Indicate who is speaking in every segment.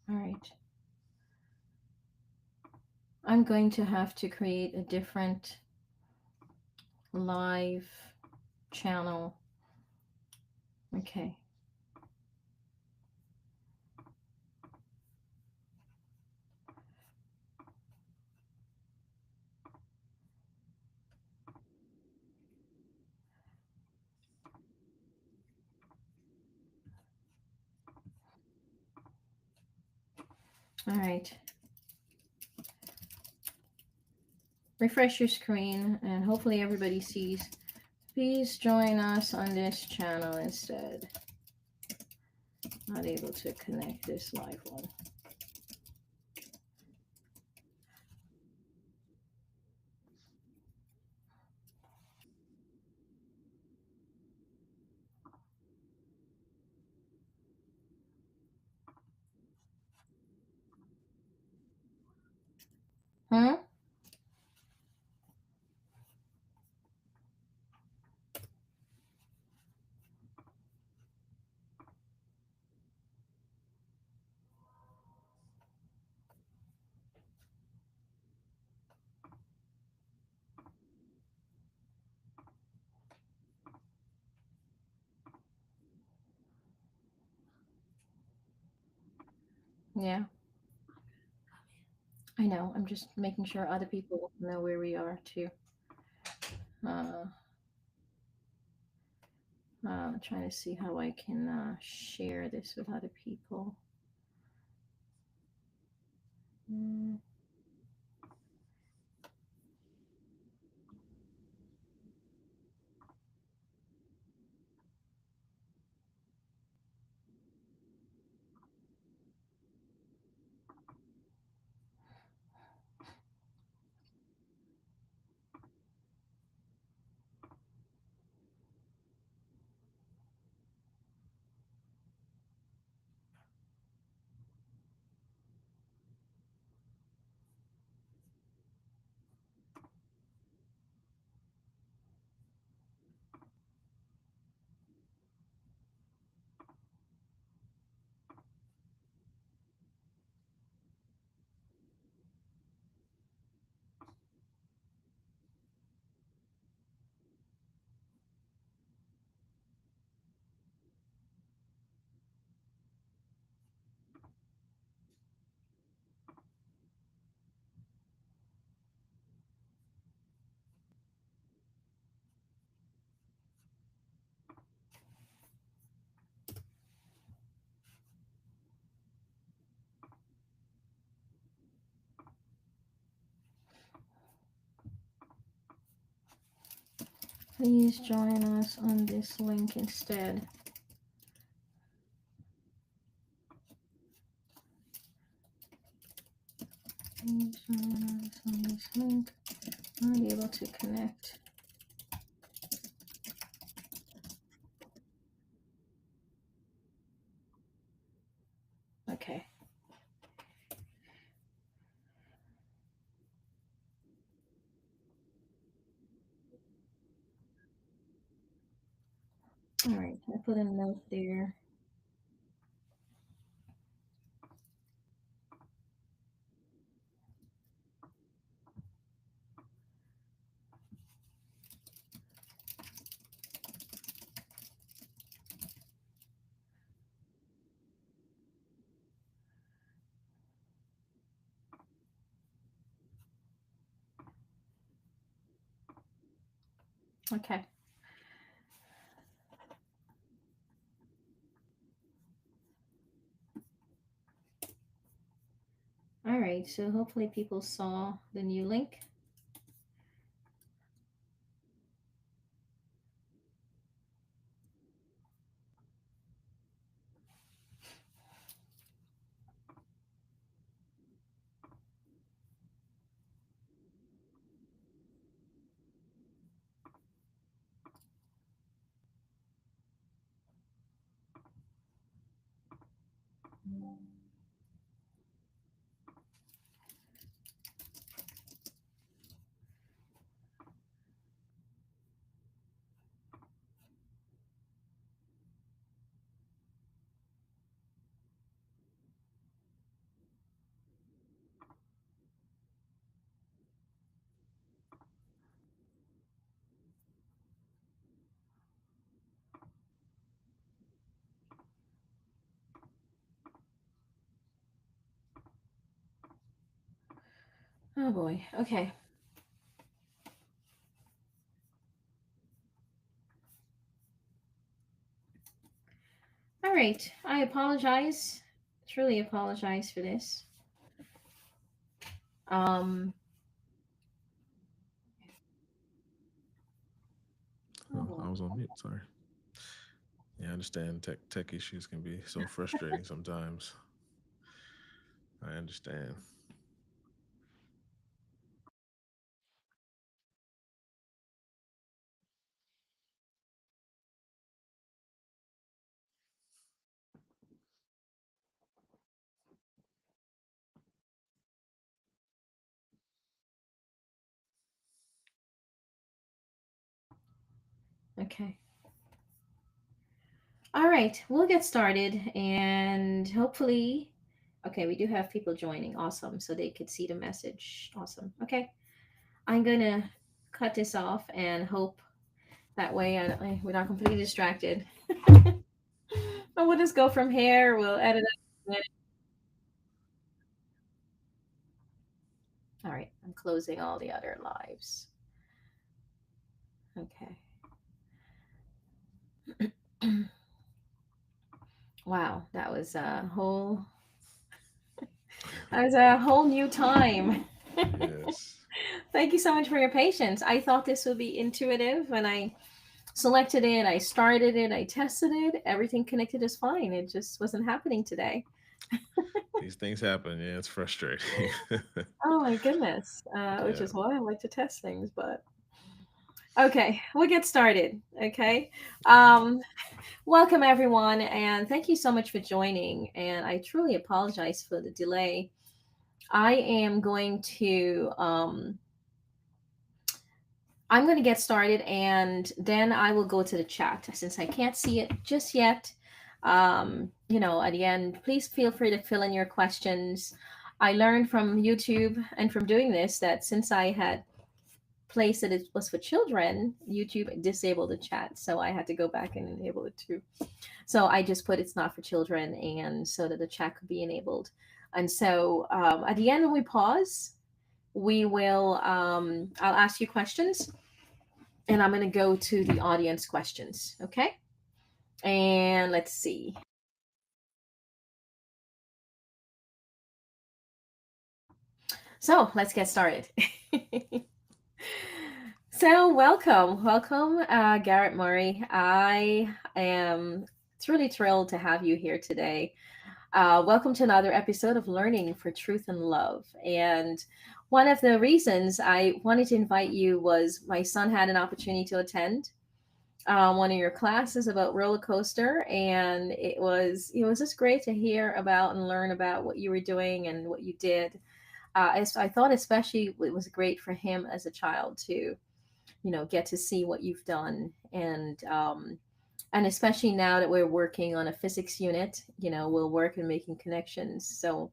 Speaker 1: All right. I'm going to have to create a different live channel. Okay. All right. Refresh your screen and hopefully everybody sees. Please join us on this channel instead. Not able to connect this live one. Huh? Yeah, I know. I'm just making sure other people know where we are too. Uh, trying to see how I can share this with other people. Mm, Please join us on this link instead. Please join us on this link. Not able to connect. Okay. All right. I put a note there. Okay. All right. So hopefully people saw the new link. Oh boy. Okay. All right. I apologize. Truly apologize for this. Um. Oh
Speaker 2: Oh,
Speaker 1: boy.
Speaker 2: I was on mute. Sorry. Yeah, I understand tech issues can be so frustrating sometimes. I understand.
Speaker 1: Okay. All right. We'll get started, and hopefully, okay, we do have people joining. Awesome. So they could see the message. Awesome. Okay. I'm gonna cut this off and hope that way we're not completely distracted. But we'll just go from here. We'll edit it. All right. I'm closing all the other lives. Okay. Wow, that was a whole new time.
Speaker 2: Yes.
Speaker 1: Thank you so much for your patience. I thought this would be intuitive when I selected it, I started it, I tested it, everything connected is fine. It just wasn't happening today.
Speaker 2: These things happen. Yeah, it's frustrating.
Speaker 1: Oh my goodness. Which
Speaker 2: Yeah.
Speaker 1: is why I like to test things, but okay, we'll get started. Okay. Um, Welcome everyone, and thank you so much for joining. And I truly apologize for the delay. I am going to I'm going to get started, and then I will go to the chat since I can't see it just yet. At the end, please feel free to fill in your questions. I learned from YouTube and from doing this that since I had placed that it was for children, YouTube disabled the chat, so I had to go back and enable it too. So I just put it's not for children, and so that the chat could be enabled. And so at the end, when we pause, we will I'll ask you questions, and I'm going to go to the audience questions. Okay. And let's see. So let's get started. So welcome, Garrett Murray. I am truly thrilled to have you here today. Welcome to another episode of Learning for Truth and Love. And one of the reasons I wanted to invite you was my son had an opportunity to attend one of your classes about roller coaster, and it was just great to hear about and learn about what you were doing and what you did. I thought especially it was great for him as a child to get to see what you've done, and especially now that we're working on a physics unit, we'll work in making connections. So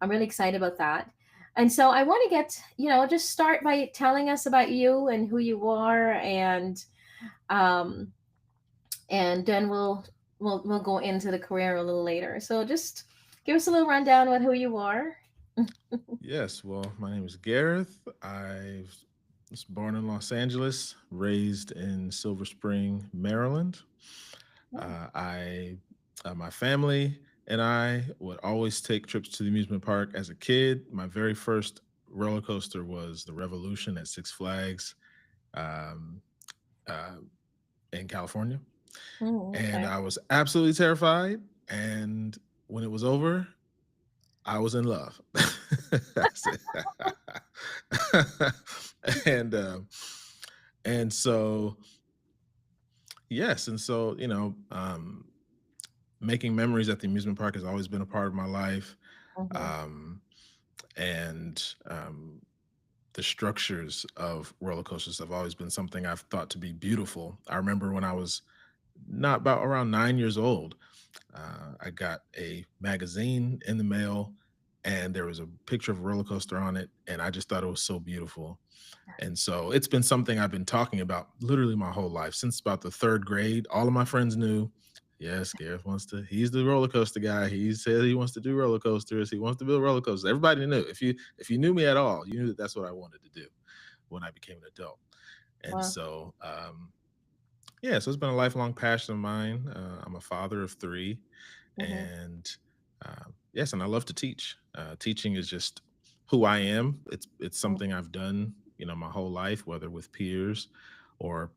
Speaker 1: I'm really excited about that. And so I want to get, just start by telling us about you and who you are, um, and then we'll go into the career a little later. So just give us a little rundown on who you are.
Speaker 2: Yes. Well, my name is Gareth. I was born in Los Angeles, raised in Silver Spring, Maryland. I, my family and I would always take trips to the amusement park as a kid. My very first roller coaster was the Revolution at Six Flags um, uh, in California. And
Speaker 1: Okay.
Speaker 2: I was absolutely terrified. And when it was over, I was in love. and um, and so yes, and so making memories at the amusement park has always been a part of my life.
Speaker 1: Mhm.
Speaker 2: Um, and the structures of roller coasters have always been something I've thought to be beautiful. I remember when I was not about around 9 years old, I got a magazine in the mail, and there was a picture of a roller coaster on it, and I just thought it was so beautiful. And so it's been something I've been talking about literally my whole life since about the third grade. All of my friends knew. Yes, Gareth wants to. He's the roller coaster guy. He said he wants to do roller coasters. He wants to build roller coasters. Everybody knew. If you knew me at all, you knew that that's what I wanted to do when I became an adult. And
Speaker 1: Wow.
Speaker 2: so, yeah, so it's been a lifelong passion of mine. I'm a father of three,
Speaker 1: Hmm.
Speaker 2: and yes, and I love to teach. Teaching is just who I am. It's something I've done, my whole life, whether with peers or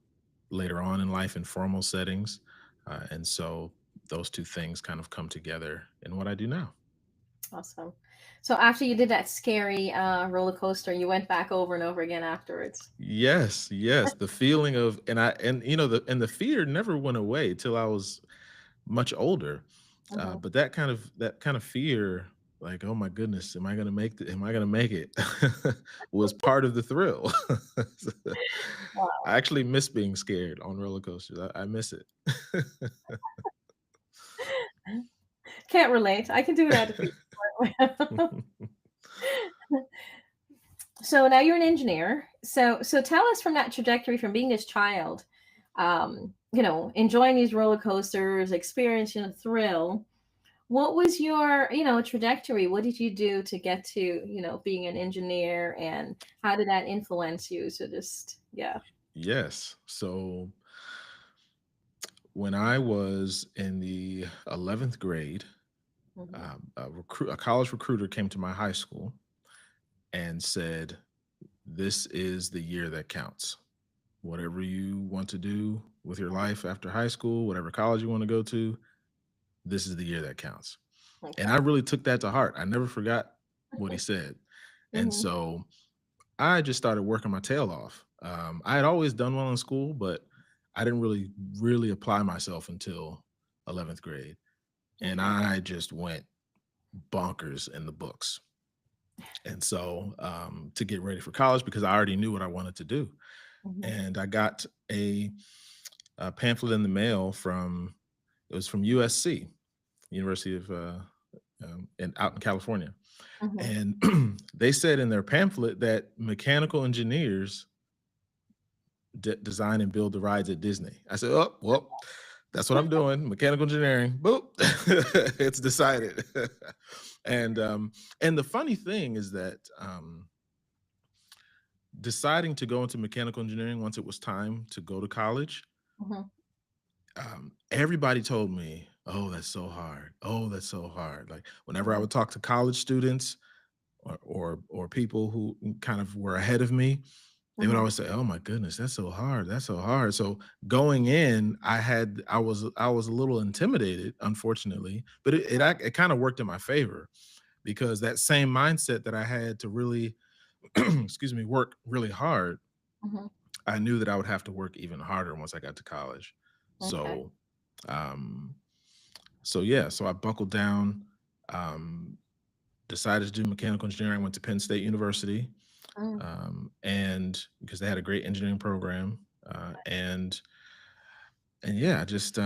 Speaker 2: later on in life in formal settings. And so those two things kind of come together in what I do now.
Speaker 1: Awesome. So after you did that scary roller coaster, you went back over and over again afterwards.
Speaker 2: Yes, yes, the feeling of and the fear never went away till I was much older.
Speaker 1: Hmm.
Speaker 2: But that kind of fear, like, oh my goodness, am I gonna make it? Was part of the thrill.
Speaker 1: Wow.
Speaker 2: I actually miss being scared on roller coasters. I miss it.
Speaker 1: Can't relate. I can do that if you. So now you're an engineer. So tell us from that trajectory from being this child, enjoying these roller coasters, experiencing a thrill. What was your, trajectory? What did you do to get to, being an engineer, and how did that influence you? So just yeah.
Speaker 2: Yes. So when I was in the 11th grade,
Speaker 1: Hmm.
Speaker 2: a college recruiter came to my high school and said, "This is the year that counts. Whatever you want to do with your life after high school, whatever college you want to go to, this is the year that counts." And I
Speaker 1: Okay.
Speaker 2: really took that to heart. I never forgot what he said. And
Speaker 1: Hmm.
Speaker 2: so I just started working my tail off. I had always done well in school, but I didn't really apply myself until 11th grade. And
Speaker 1: Okay.
Speaker 2: I just went bonkers in the books. And so to get ready for college, because I already knew what I wanted to do.
Speaker 1: Hmm.
Speaker 2: And I got a pamphlet in the mail from USC, University of out in California,
Speaker 1: Hmm.
Speaker 2: and they said in their pamphlet that mechanical engineers design and build the rides at Disney. I said, "Oh, well, that's what I'm doing. Mechanical engineering. Boop, it's decided." and and the funny thing is that deciding to go into mechanical engineering once it was time to go to college,
Speaker 1: Hmm.
Speaker 2: everybody told me, "Oh, that's so hard. Oh, that's so hard." Like whenever I
Speaker 1: Hmm.
Speaker 2: would talk to college students or people who kind of were ahead of me, they would
Speaker 1: Hmm.
Speaker 2: always say, "Oh my goodness, that's so hard. That's so hard." So going in, I was a little intimidated, unfortunately, but it kind of worked in my favor because that same mindset that I had to really, excuse me, work really hard,
Speaker 1: Hmm.
Speaker 2: I knew that I would have to work even harder once I got to college.
Speaker 1: Okay.
Speaker 2: So, um, so yeah, so I buckled down, um, decided to do mechanical engineering. Went to Penn State University,
Speaker 1: Mm.
Speaker 2: and because they had a great engineering program, and yeah, just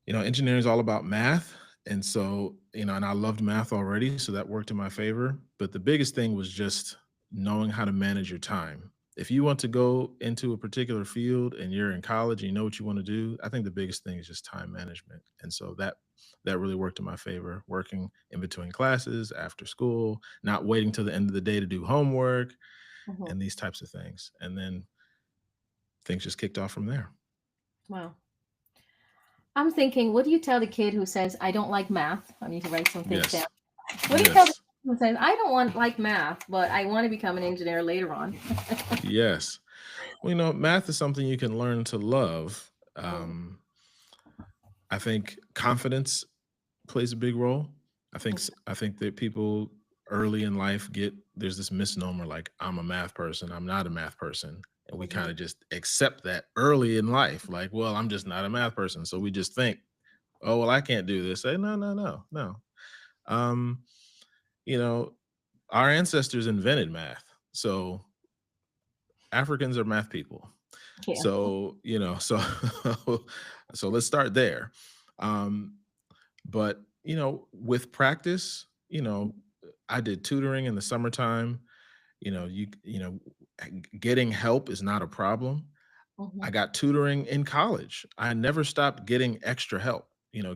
Speaker 2: engineering is all about math, and so and I loved math already, so that worked in my favor. But the biggest thing was just knowing how to manage your time. If you want to go into a particular field and you're in college and you know what you want to do, I think the biggest thing is just time management. And so that really worked in my favor, working in between classes, after school, not waiting till the end of the day to do homework
Speaker 1: Hmm.
Speaker 2: and these types of things. And then things just kicked off from there.
Speaker 1: Wow. I'm thinking, what do you tell the kid who says, I don't like math? I need to write some things down.
Speaker 2: Yes.
Speaker 1: What do you tell the
Speaker 2: Yes.
Speaker 1: kid who says, I don't want like math, but I want to become an engineer later on?
Speaker 2: Yes. Well, math is something you can learn to love.
Speaker 1: Mm.
Speaker 2: I think confidence plays a big role. I think that people early in life there's this misnomer like I'm a math person, I'm not a math person, and we kind
Speaker 1: Mhm.
Speaker 2: of just accept that early in life. Like, well, I'm just not a math person, so we just think, oh, well, I can't do this. Say, no, no, no, no. Um, you know, our ancestors invented math, so Africans are math people.
Speaker 1: Yeah.
Speaker 2: So so let's start there. Um, but with practice, I did tutoring in the summertime. Getting help is not a problem.
Speaker 1: Mhm.
Speaker 2: I got tutoring in college. I never stopped getting extra help.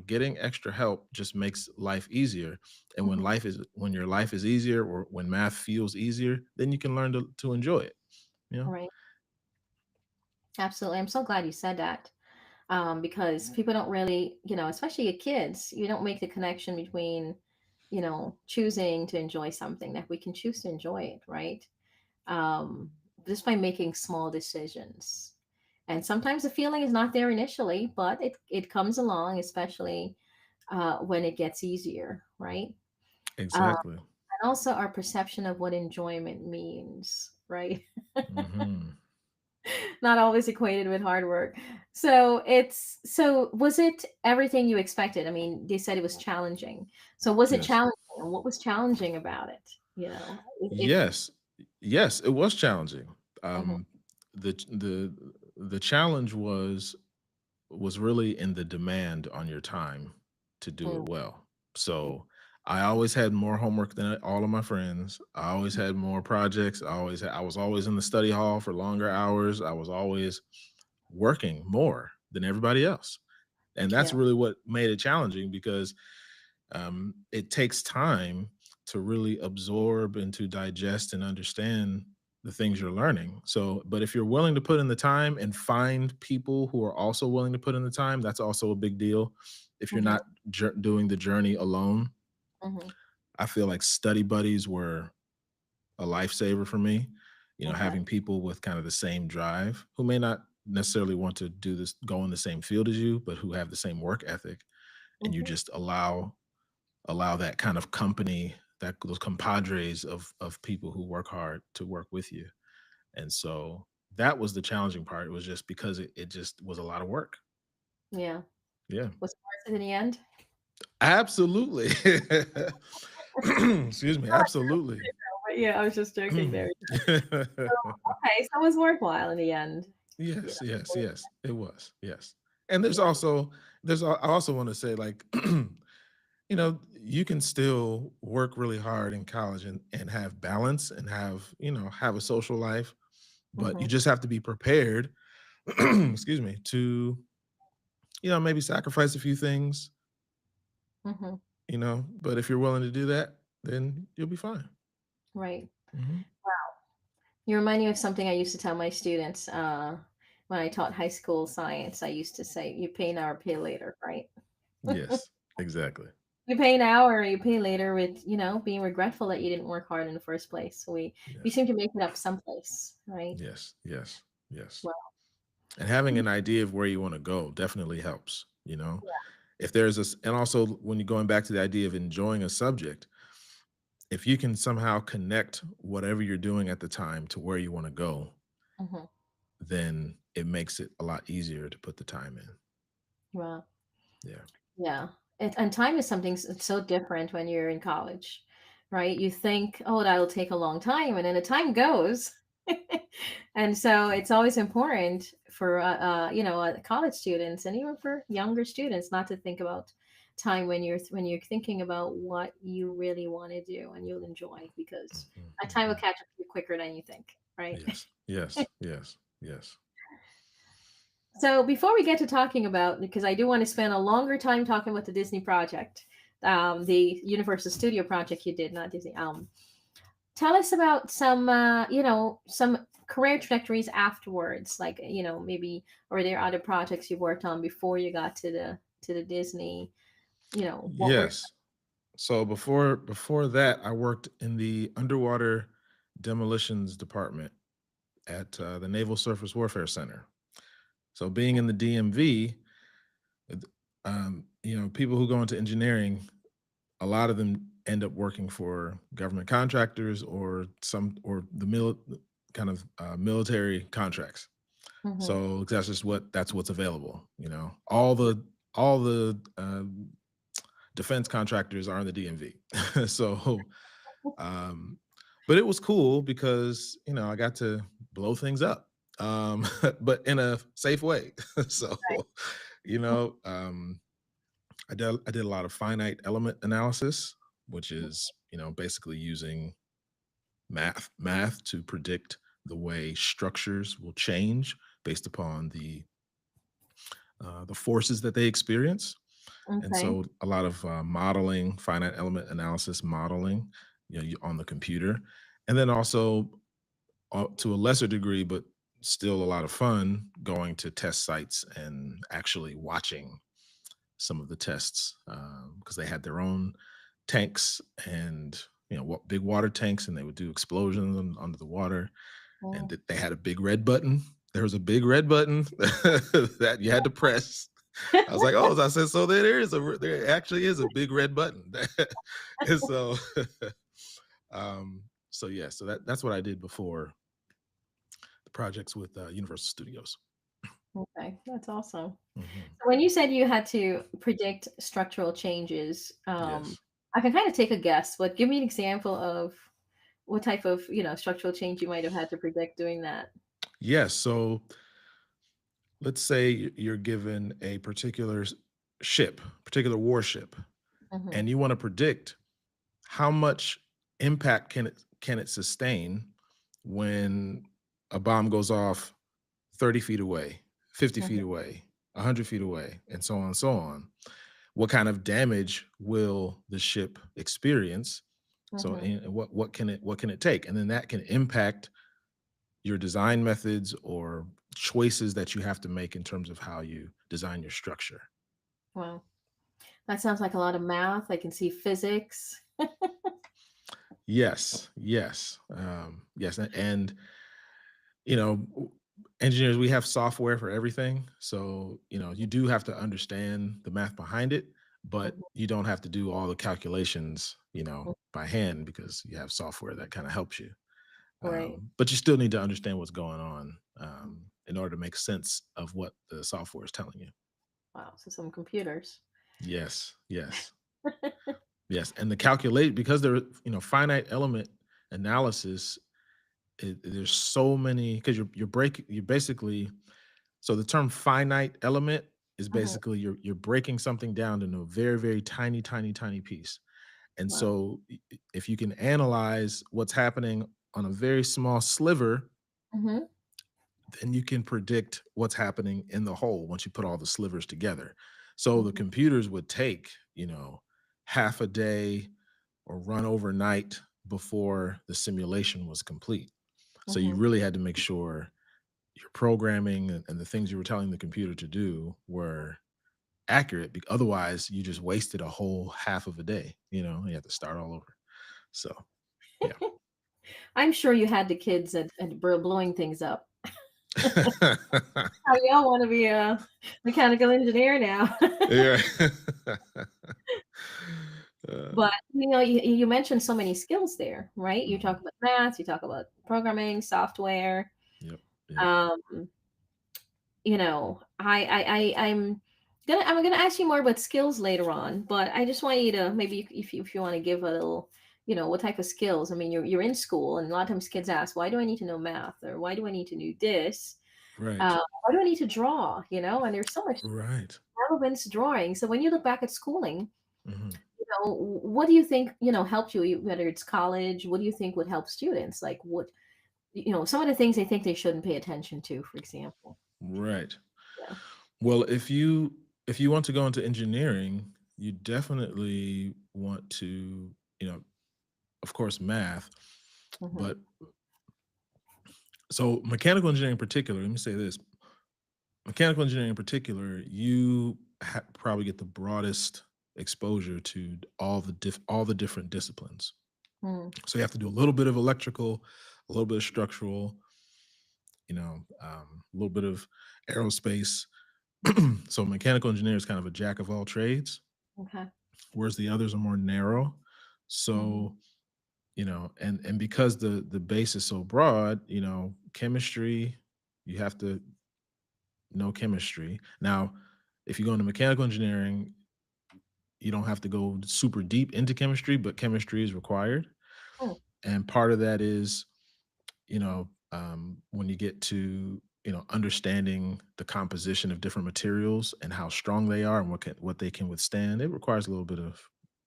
Speaker 2: Getting extra help just makes life easier. And
Speaker 1: Mhm.
Speaker 2: when your life is easier or when math feels easier, then you can learn to enjoy it. You know?
Speaker 1: Right. Absolutely. I'm so glad you said that. Because people don't really, especially your kids, you don't make the connection between, choosing to enjoy something that we can choose to enjoy it, right? Um, just by making small decisions. And sometimes the feeling is not there initially, but it comes along, especially when it gets easier, right?
Speaker 2: Exactly.
Speaker 1: And also our perception of what enjoyment means, right?
Speaker 2: Hmm.
Speaker 1: Not always equated with hard work. So was it everything you expected? I mean, they said it was challenging. So was it
Speaker 2: Yes.
Speaker 1: challenging? And what was challenging about it? If
Speaker 2: Yes. Yes, it was challenging.
Speaker 1: Mhm,
Speaker 2: Um, the challenge was really in the demand on your time to do it
Speaker 1: mm,
Speaker 2: well. So I always had more homework than all of my friends. I always had more projects. I was always in the study hall for longer hours. I was always working more than everybody else. And that's
Speaker 1: yeah,
Speaker 2: really what made it challenging because it takes time to really absorb and to digest and understand the things you're learning. So, but if you're willing to put in the time and find people who are also willing to put in the time, that's also a big deal. If you're
Speaker 1: mhm,
Speaker 2: not doing the journey alone,
Speaker 1: mhm,
Speaker 2: I feel like study buddies were a lifesaver for me.
Speaker 1: okay,
Speaker 2: Having people with kind of the same drive who may not necessarily want to do this, go in the same field as you, but who have the same work ethic, and you
Speaker 1: mhm,
Speaker 2: just allow that kind of company, that those compadres of people who work hard to work with you. And so that was the challenging part. It was just because it just was a lot of work.
Speaker 1: yeah.
Speaker 2: Yeah.
Speaker 1: Was it worth it in the end?
Speaker 2: Absolutely. Excuse me. Absolutely.
Speaker 1: But yeah, I was just joking there. Okay, so it was worthwhile in the end. Yeah,
Speaker 2: Yes, yes, yes. It was. Yes. And
Speaker 1: yeah.
Speaker 2: I also want to say, like, you can still work really hard in college and have balance and have a social life, but you
Speaker 1: Mhm,
Speaker 2: just have to be prepared, excuse me, to, maybe sacrifice a few things,
Speaker 1: mhm,
Speaker 2: but if you're willing to do that, then you'll be fine.
Speaker 1: right.
Speaker 2: Hmm.
Speaker 1: You remind me of something I used to tell my students when I taught high school science. I used to say, "You pay now or pay later," right?
Speaker 2: Yes, exactly.
Speaker 1: You pay now or you pay later with, being regretful that you didn't work hard in the first place. So we
Speaker 2: Yes,
Speaker 1: seem to make it up someplace, right?
Speaker 2: yes, yes, yes.
Speaker 1: Well,
Speaker 2: And having an idea of where you want to go definitely helps. If there's and also when you're going back to the idea of enjoying a subject, if you can somehow connect whatever you're doing at the time to where you want to go,
Speaker 1: mhm,
Speaker 2: then it makes it a lot easier to put the time in.
Speaker 1: well,
Speaker 2: Yeah.
Speaker 1: yeah. And time is something so different when you're in college, right? You think, oh, that'll take a long time, and then the time goes. And so it's always important for college students and even for younger students not to think about time when you're thinking about what you really want to do and you'll enjoy because
Speaker 2: Mhm,
Speaker 1: that time will
Speaker 2: mhm.
Speaker 1: catch up to you quicker than you think, right?
Speaker 2: Yes. Yes. Yes. Yes.
Speaker 1: So before we get to talking about, because I do want to spend a longer time talking about the Disney project, the Universal Studio project you did, not Disney. Tell us about some career trajectories afterwards, like maybe or there are other projects you worked on before you got to the Disney. What were
Speaker 2: Yes. So before that, I worked in the underwater demolitions department at the Naval Surface Warfare Center. So being in the DMV, people who go into engineering, a lot of them end up working for government contractors or kind of military contracts.
Speaker 1: Mhm.
Speaker 2: So that's what's available. All the defense contractors are in the DMV. So, um, but it was cool because I got to blow things up, but in a safe way. So, you know, um, I did a lot of finite element analysis, which is basically using math to predict the way structures will change based upon the forces that they experience. And
Speaker 1: Okay.
Speaker 2: so a lot of modeling, finite element analysis modeling, on the computer, and then also to a lesser degree, but still a lot of fun, going to test sites and actually watching some of the tests, because they had their own tanks and big water tanks, and they would do explosions under the water, and
Speaker 1: Mm.
Speaker 2: they had a big red button. There was a big red button that you had to press. I was like, oh, I said, so there actually is a big red button. And um, so yeah, so that's what I did before the projects with Universal Studios.
Speaker 1: Okay, that's awesome.
Speaker 2: Mhm.
Speaker 1: When you said you had to predict structural changes,
Speaker 2: Yes.
Speaker 1: I can kind of take a guess, but give me an example of what type of, structural change you might have had to predict doing that.
Speaker 2: Yes. So let's say you're given a particular warship,
Speaker 1: Hmm.
Speaker 2: and you want to predict how much impact can it sustain when a bomb goes off 30 feet away, 50 feet
Speaker 1: Hmm.
Speaker 2: away, 100 feet away, and so on and so on. What kind of damage will the ship experience? So,
Speaker 1: Hmm.
Speaker 2: and what can it take? And then that can impact your design methods or choices that you have to make in terms of how you design your structure.
Speaker 1: Wow, that sounds like a lot of math. I can see physics.
Speaker 2: Yes, yes, yes, and you know, w- engineers, we have software for everything. So, you do have to understand the math behind it, but
Speaker 1: Mhm.
Speaker 2: you don't have to do all the calculations, by hand, because you have software that kind of helps you.
Speaker 1: Right.
Speaker 2: But you still need to understand what's going on, in order to make sense of what the software is telling you.
Speaker 1: Wow. So some computers.
Speaker 2: Yes, yes, yes. And the calculate, because there, finite element analysis, there's so many, because you're basically, so the term finite element is
Speaker 1: Mhm.
Speaker 2: basically you're breaking something down into a very, very tiny, tiny, tiny piece. And
Speaker 1: Wow.
Speaker 2: so if you can analyze what's happening on a very small sliver,
Speaker 1: Hmm.
Speaker 2: then you can predict what's happening in the whole once you put all the slivers together. So the
Speaker 1: Hmm.
Speaker 2: computers would take, half a day or run overnight before the simulation was complete. So you
Speaker 1: Hmm.
Speaker 2: really had to make sure your programming and the things you were telling the computer to do were accurate. Otherwise, you just wasted a whole half of a day. You have to start all over. So, yeah.
Speaker 1: I'm sure you had the kids at blowing things up. How y'all want to be a mechanical engineer now?
Speaker 2: Yeah.
Speaker 1: But you mentioned so many skills there, right? You
Speaker 2: Mhm.
Speaker 1: talk about math, you talk about programming, software.
Speaker 2: Yep. Yep.
Speaker 1: Um, I'm gonna ask you more about skills later on, but I just want you to maybe if you want to give a little, what type of skills. I mean, you're in school, and a lot of times kids ask, why do I need to know math, or why do I need to do this?
Speaker 2: Right.
Speaker 1: Why do I need to draw? And there's so much
Speaker 2: Right.
Speaker 1: relevance to drawing. So when you look back at schooling,
Speaker 2: Mhm.
Speaker 1: what do you think, helped you, whether it's college, what do you think would help students? Like what, some of the things they think they shouldn't pay attention to, for example.
Speaker 2: Right.
Speaker 1: Yeah.
Speaker 2: Well, if you want to go into engineering, you definitely want to, of course, math,
Speaker 1: Hmm.
Speaker 2: but so mechanical engineering in particular, let me say this. Mechanical engineering in particular, you probably get the broadest exposure to all the different disciplines.
Speaker 1: Mm.
Speaker 2: So you have to do a little bit of electrical, a little bit of structural, a little bit of aerospace. So mechanical engineer is kind of a jack of all trades,
Speaker 1: Okay.
Speaker 2: whereas the others are more narrow.
Speaker 1: Hmm.
Speaker 2: So, and because the base is so broad, chemistry, you have to know chemistry. Now, if you go into mechanical engineering, you don't have to go super deep into chemistry, but chemistry is required.
Speaker 1: Mm.
Speaker 2: And part of that is, when you get to, understanding the composition of different materials and how strong they are and what they can withstand, it requires a little bit of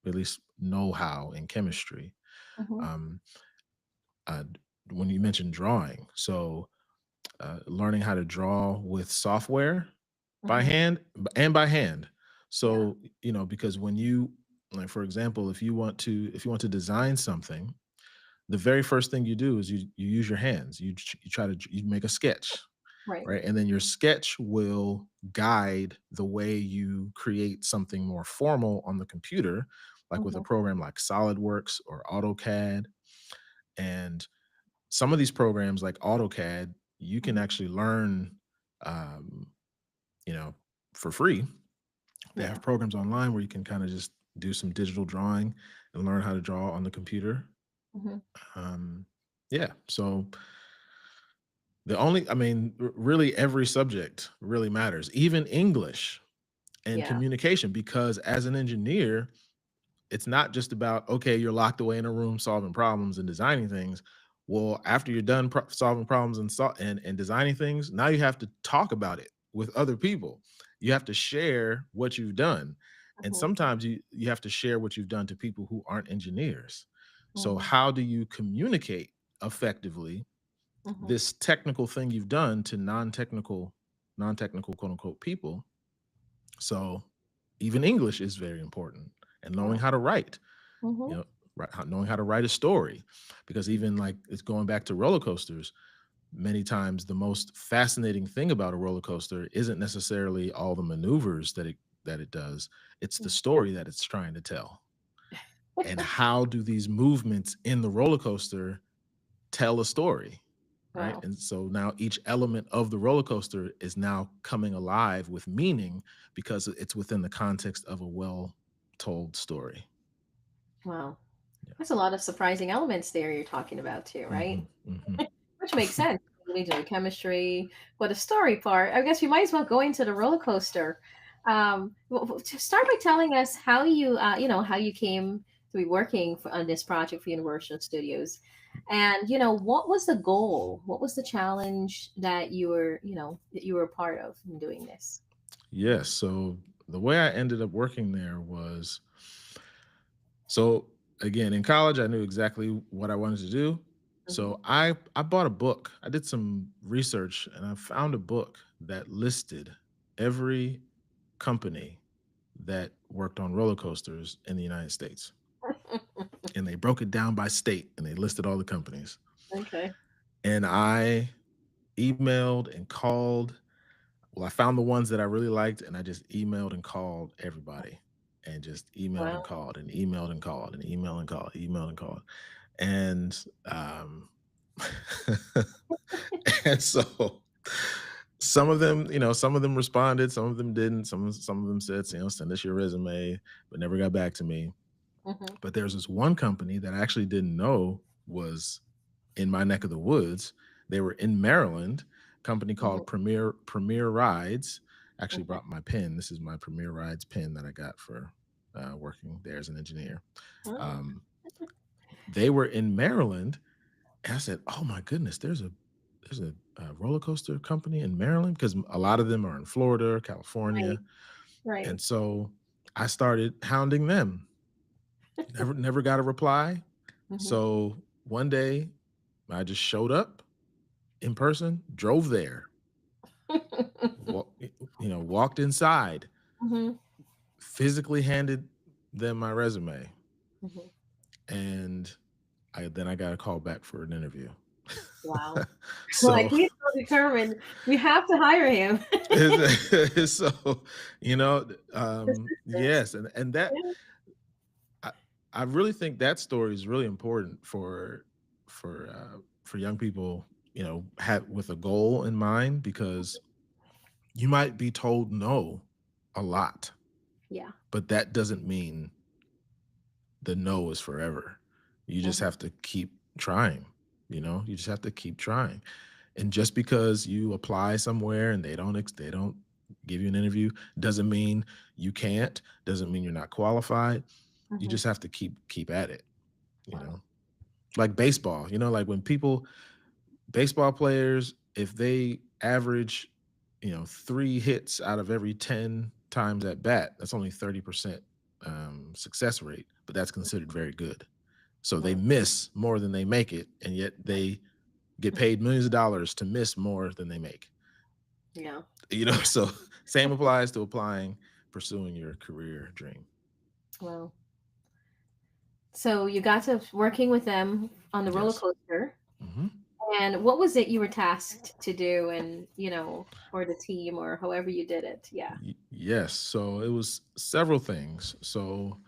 Speaker 2: at least know-how in chemistry.
Speaker 1: Hmm.
Speaker 2: Um, when you mentioned drawing, so learning how to draw with software by
Speaker 1: Hmm.
Speaker 2: hand and by hand.
Speaker 1: Yeah.
Speaker 2: So, because when you, like, for example, if you want to design something, the very first thing you do is you use your hands. You try to you make a sketch,
Speaker 1: Right.
Speaker 2: right? And then your sketch will guide the way you create something more formal on the computer, like with a
Speaker 1: Hmm.
Speaker 2: program like SolidWorks or AutoCAD. And some of these programs like AutoCAD, you can
Speaker 1: Hmm.
Speaker 2: actually learn, um, you know, for free. They
Speaker 1: Yeah.
Speaker 2: have programs online where you can kind of just do some digital drawing and learn how to draw on the computer.
Speaker 1: Hmm.
Speaker 2: Um, yeah. So really every subject really matters, even English and
Speaker 1: Yeah.
Speaker 2: communication, because as an engineer, it's not just about, okay, you're locked away in a room solving problems and designing things. Well, after you're done solving problems and designing things, now you have to talk about it with other people. You have to share what you've done. And
Speaker 1: Hmm.
Speaker 2: sometimes you have to share what you've done to people who aren't engineers. So
Speaker 1: Hmm.
Speaker 2: how do you communicate effectively
Speaker 1: Hmm.
Speaker 2: this technical thing you've done to non-technical quote unquote people? So even English is very important, and knowing
Speaker 1: Wow.
Speaker 2: how to write,
Speaker 1: Hmm.
Speaker 2: you know, knowing how to write a story, because even like it's going back to roller coasters. Many times, the most fascinating thing about a roller coaster isn't necessarily all the maneuvers that it does. It's the story that it's trying to tell, and how do these movements in the roller coaster tell a story, right?
Speaker 1: Wow.
Speaker 2: And so now each element of the roller coaster is now coming alive with meaning because it's within the context of a well told story.
Speaker 1: Wow.
Speaker 2: Yeah.
Speaker 1: There's a lot of surprising elements there you're talking about too, right?
Speaker 2: Hmm. Hmm.
Speaker 1: Which makes sense. We do the chemistry, but the story part, I guess we might as well go into the roller coaster. To start by telling us how how you came to be working on this project for Universal Studios, and what was the goal? What was the challenge that you were a part of in doing this?
Speaker 2: Yes. So the way I ended up working there was, so again, in college, I knew exactly what I wanted to do.
Speaker 1: Hmm.
Speaker 2: So I bought a book. I did some research and I found a book that listed every company that worked on roller coasters in the United States. And they broke it down by state and they listed all the companies.
Speaker 1: Okay.
Speaker 2: And I emailed and called. Well, I found the ones that I really liked and I just emailed and called everybody, and just emailed and
Speaker 1: Wow.
Speaker 2: called and emailed and called and emailed and called, emailed and called. And and so some of them responded, some of them didn't. Some of them said, send us your resume, but never got back to me.
Speaker 1: Hmm.
Speaker 2: But there's this one company that I actually didn't know was in my neck of the woods. They were in Maryland, a company
Speaker 1: Hmm.
Speaker 2: called Premier Rides. Actually
Speaker 1: Okay.
Speaker 2: brought my pen. This is my Premier Rides pen that I got for working there as an engineer.
Speaker 1: Oh.
Speaker 2: Um, they were in Maryland, and I said, "Oh my goodness, there's a roller coaster company in Maryland," because a lot of them are in Florida,
Speaker 1: Right.
Speaker 2: California,
Speaker 1: Right.
Speaker 2: and so I started hounding them. Never got a reply.
Speaker 1: Hmm.
Speaker 2: So one day I just showed up in person, drove there, walked inside,
Speaker 1: Hmm.
Speaker 2: physically handed them my resume,
Speaker 1: Hmm.
Speaker 2: and then I got a call back for an interview.
Speaker 1: Wow. Like
Speaker 2: So
Speaker 1: he's so determined. We have to hire him.
Speaker 2: so
Speaker 1: Persistence.
Speaker 2: yes, and that
Speaker 1: Yeah.
Speaker 2: I, I really think that story is really important for young people, have with a goal in mind, because you might be told no a lot,
Speaker 1: Yeah.
Speaker 2: but that doesn't mean the no is forever. You just
Speaker 1: Hmm.
Speaker 2: have to keep trying, you just have to keep trying. And just because you apply somewhere and they don't give you an interview doesn't mean you can't, doesn't mean you're not qualified. You
Speaker 1: Hmm.
Speaker 2: just have to keep at it, you
Speaker 1: Wow.
Speaker 2: know. Like baseball, like when baseball players, if they average, 3 hits out of every 10 times at bat, that's only 30% success rate, but that's considered very good. So they
Speaker 1: Wow.
Speaker 2: miss more than they make it, and yet they get paid millions of dollars to miss more than they make.
Speaker 1: Yeah.
Speaker 2: So same applies to pursuing your career dream.
Speaker 1: Well, so you got to working with them on the roller
Speaker 2: Yes.
Speaker 1: coaster.
Speaker 2: Hmm.
Speaker 1: And what was it you were tasked to do and, for the team or however you did it? Yeah.
Speaker 2: Yes. So it was several things. So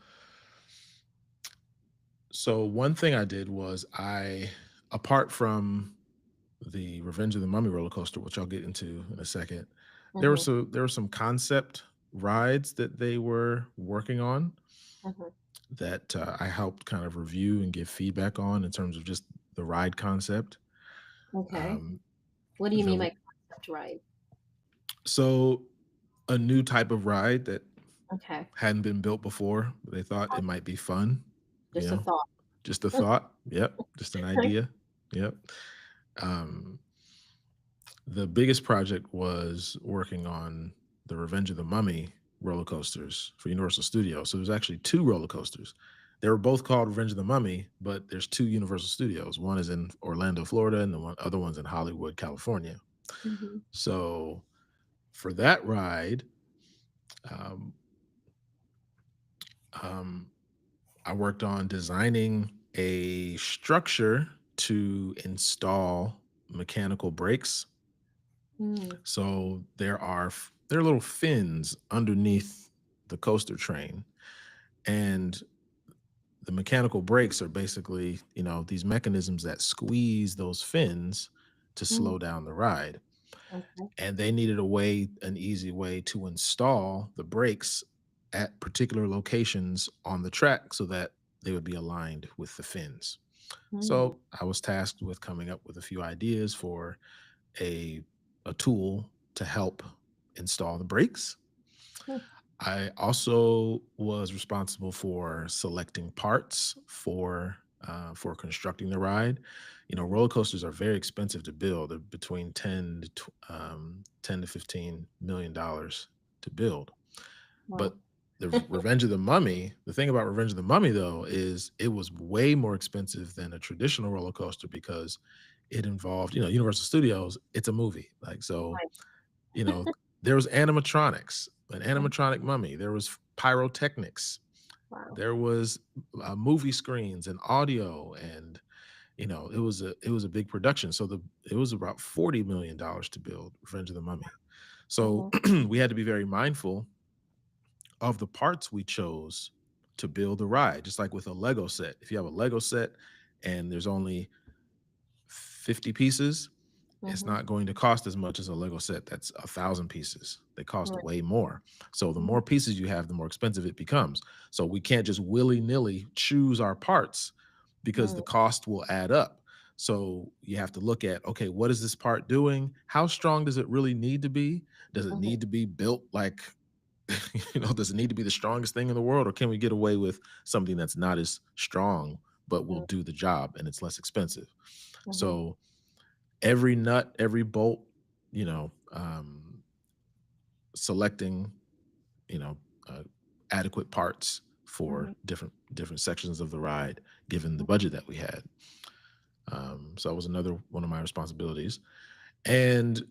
Speaker 2: one thing I did was apart from the Revenge of the Mummy roller coaster, which I'll get into in a second,
Speaker 1: Mhm.
Speaker 2: there were some concept rides that they were working on
Speaker 1: Mhm.
Speaker 2: that I helped kind of review and give feedback on in terms of just the ride concept.
Speaker 1: Okay.
Speaker 2: Um,
Speaker 1: What do you mean
Speaker 2: the
Speaker 1: by concept ride?
Speaker 2: so a new type of ride that
Speaker 1: Okay.
Speaker 2: hadn't been built before. They thought it might be fun, you
Speaker 1: Just a
Speaker 2: know,
Speaker 1: thought.
Speaker 2: just a thought. Yep, just an idea. Yep. Um, the biggest project was working on the Revenge of the Mummy roller coasters for Universal Studios. So there's actually two roller coasters. They were both called Revenge of the Mummy, but there's two Universal Studios. One is in Orlando, Florida, and other one's in Hollywood, California.
Speaker 1: Mhm.
Speaker 2: So for that ride, um, um, I worked on designing a structure to install mechanical brakes.
Speaker 1: Mm.
Speaker 2: So there are little fins underneath the coaster train, and the mechanical brakes are basically, these mechanisms that squeeze those fins to
Speaker 1: Mm.
Speaker 2: slow down the ride.
Speaker 1: Okay.
Speaker 2: And they needed an easy way to install the brakes at particular locations on the track so that they would be aligned with the fins.
Speaker 1: Mm.
Speaker 2: So I was tasked with coming up with a few ideas for a a tool to help install the brakes.
Speaker 1: Mm.
Speaker 2: I also was responsible for selecting parts for constructing the ride. Roller coasters are very expensive to build. They're between 10 to $15 million to build. But
Speaker 1: Wow.
Speaker 2: Revenge of the Mummy, the thing about Revenge of the Mummy though is it was way more expensive than a traditional roller coaster because it involved, Universal Studios, it's a movie. Like so,
Speaker 1: Right.
Speaker 2: you know, there was animatronics, an
Speaker 1: Mm.
Speaker 2: animatronic mummy, there was pyrotechnics,
Speaker 1: Wow.
Speaker 2: there was movie screens and audio, and it was a big production. So it was about $40 million to build Revenge of the Mummy. So
Speaker 1: Mhm.
Speaker 2: we had to be very mindful of the parts we chose to build the ride. Just like with a Lego set, if you have a Lego set and there's only 50 pieces, it's
Speaker 1: Mhm.
Speaker 2: not going to cost as much as a Lego set that's 1,000 pieces. They cost
Speaker 1: Right.
Speaker 2: way more. So the
Speaker 1: Mhm.
Speaker 2: more pieces you have, the more expensive it becomes. So we can't just willy-nilly choose our parts because
Speaker 1: Mm.
Speaker 2: the cost will add up. So you have to look at, okay, what is this part doing? How strong does it really need to be? Does it
Speaker 1: Mhm.
Speaker 2: need to be built like, does it need to be the strongest thing in the world? Or can we get away with something that's not as strong, but will
Speaker 1: Mm.
Speaker 2: do the job and it's less expensive?
Speaker 1: Mhm.
Speaker 2: So every nut, every bolt, you know, um, selecting, you know, uh, adequate parts for
Speaker 1: Mhm.
Speaker 2: different sections of the ride, given the
Speaker 1: Mhm.
Speaker 2: budget that we had. So that was another one of my responsibilities, and